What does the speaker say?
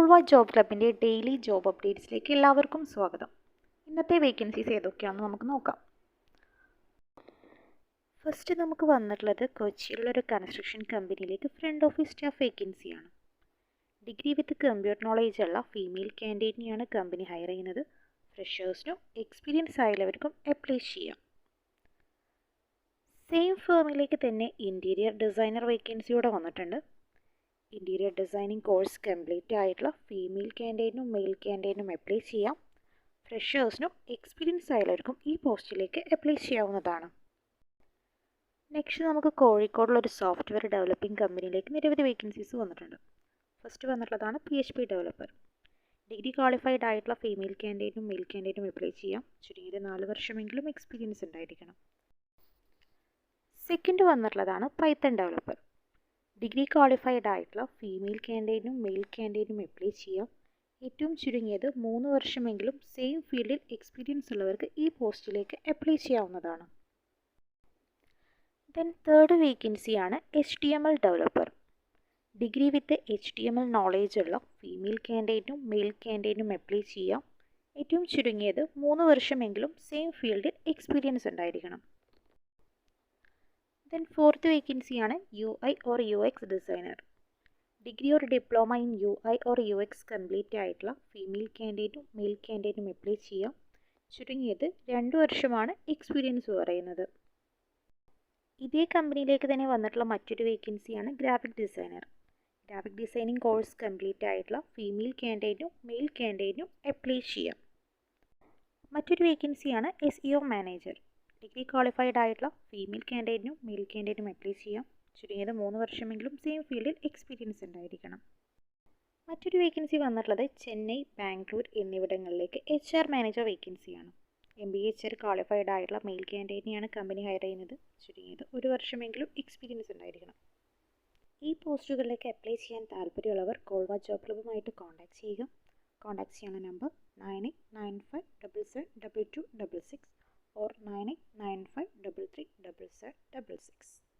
Colva job ക്ലബിൻ്റെ daily job അപ്ഡേറ്റ്സിലേക്ക് എല്ലാവർക്കും സ്വാഗതം. ഇന്നത്തെ വേക്കൻസീസ് ഏതൊക്കെയാണെന്ന് നമുക്ക് നോക്കാം. ഫസ്റ്റ് നമുക്ക് വന്നിട്ടുള്ളത് കൊച്ചിയിലുള്ളൊരു കൺസ്ട്രക്ഷൻ കമ്പനിയിലേക്ക് ഫ്രണ്ട് ഓഫീസ് സ്റ്റാഫ് വേക്കൻസിയാണ്. ഡിഗ്രി വിത്ത് കമ്പ്യൂട്ടർ നോളേജ് ഉള്ള ഫീമെയിൽ കാൻഡിഡേറ്റിനെയാണ് കമ്പനി ഹയർ ചെയ്യുന്നത്. ഫ്രഷേഴ്സിനും എക്സ്പീരിയൻസ് ആയുള്ളവർക്കും അപ്ലൈ ചെയ്യാം. സെയിം ഫേമിലേക്ക് തന്നെ ഇൻറ്റീരിയർ ഡിസൈനർ വേക്കൻസിയോടെ വന്നിട്ടുണ്ട്. ഇൻറ്റീരിയർ ഡിസൈനിങ് കോഴ്സ് കംപ്ലീറ്റ് ആയിട്ടുള്ള ഫീമെയിൽ കാൻഡിഡേറ്റിനും മെയിൽ കാൻഡിഡേറ്റിനും അപ്ലൈ ചെയ്യാം. ഫ്രഷേഴ്സിനും എക്സ്പീരിയൻസ് ആയുള്ളവർക്കും ഈ പോസ്റ്റിലേക്ക് അപ്ലൈ ചെയ്യാവുന്നതാണ്. നെക്സ്റ്റ് നമുക്ക് കോഴിക്കോടുള്ളൊരു സോഫ്റ്റ്വെയർ ഡെവലപ്പിംഗ് കമ്പനിയിലേക്ക് നിരവധി വേക്കൻസീസ് വന്നിട്ടുണ്ട്. ഫസ്റ്റ് വന്നിട്ടുള്ളതാണ് PHP ഡെവലപ്പർ. ഡിഗ്രി ക്വാളിഫൈഡ് ആയിട്ടുള്ള ഫീമെയിൽ കാൻഡിഡേറ്റും മെയിൽ കാൻഡിഡേറ്റും അപ്ലൈ ചെയ്യാം. ചുരുങ്ങിയത് 4 വർഷമെങ്കിലും എക്സ്പീരിയൻസ് ഉണ്ടായിരിക്കണം. സെക്കൻഡ് വന്നിട്ടുള്ളതാണ് പൈത്തൺ ഡെവലപ്പർ. ഡിഗ്രി ക്വാളിഫൈഡ് ആയിട്ടുള്ള ഫീമെയിൽ കാൻഡിഡേറ്റിനും മെയിൽ കാൻഡിഡേറ്റിനും അപ്ലൈ ചെയ്യാം. ഏറ്റവും ചുരുങ്ങിയത് 3 വർഷമെങ്കിലും സെയിം ഫീൽഡിൽ എക്സ്പീരിയൻസ് ഉള്ളവർക്ക് ഈ പോസ്റ്റിലേക്ക് അപ്ലൈ ചെയ്യാവുന്നതാണ്. ദെൻ തേർഡ് വേക്കൻസിയാണ് HTML developer. Degree with HTML knowledge ഉള്ള ഫീമെയിൽ കാൻഡിഡേറ്റിനും മെയിൽ കാൻഡിഡേറ്റിനും അപ്ലൈ ചെയ്യാം. ഏറ്റവും ചുരുങ്ങിയത് 3 വർഷമെങ്കിലും സെയിം ഫീൽഡിൽ എക്സ്പീരിയൻസ് ഉണ്ടായിരിക്കണം. ദെൻ ഫോർത്ത് വേക്കൻസിയാണ് UI or UX designer. Degree or diploma in UI or UX complete ആയിട്ടുള്ള ഫീമെയിൽ കാൻഡിഡേറ്റും മെയിൽ കാൻഡിഡേറ്റും അപ്ലൈ ചെയ്യാം. ചുരുങ്ങിയത് 2 വർഷമാണ് എക്സ്പീരിയൻസ് പറയുന്നത്. ഇതേ കമ്പനിയിലേക്ക് തന്നെ വന്നിട്ടുള്ള മറ്റൊരു വേക്കൻസിയാണ് graphic designer. Graphic designing course complete ആയിട്ടുള്ള ഫീമെയിൽ കാൻഡിഡേറ്റും മെയിൽ കാൻഡിഡേറ്റും അപ്ലൈ ചെയ്യാം. മറ്റൊരു വേക്കൻസിയാണ് SEO മാനേജർ. ഡിഗ്രി ക്വാളിഫൈഡ് ആയിട്ടുള്ള ഫീമെയിൽ കാൻഡിഡേറ്റിനും മെയിൽ കാൻഡിഡേറ്റിനും അപ്ലൈ ചെയ്യാം. ചുരുങ്ങിയത് 3 വർഷമെങ്കിലും സെയിം ഫീൽഡിൽ എക്സ്പീരിയൻസ് ഉണ്ടായിരിക്കണം. മറ്റൊരു വേക്കൻസി വന്നിട്ടുള്ളത് ചെന്നൈ, ബാംഗ്ലൂർ എന്നിവിടങ്ങളിലേക്ക് HR മാനേജർ വേക്കൻസിയാണ്. MBA HR ക്വാളിഫൈഡ് ആയിട്ടുള്ള മെയിൽ കാൻഡിഡേറ്റിനെയാണ് കമ്പനി ഹയർ ചെയ്യുന്നത്. ചുരുങ്ങിയത് 1 വർഷമെങ്കിലും എക്സ്പീരിയൻസ് ഉണ്ടായിരിക്കണം. ഈ പോസ്റ്റുകളിലേക്ക് അപ്ലൈ ചെയ്യാൻ താല്പര്യമുള്ളവർ കോൾവ ജോബ് ക്ലബ്ബുമായിട്ട് കോൺടാക്ട് ചെയ്യുക. കോൺടാക്ട് ചെയ്യാനുള്ള നമ്പർ 98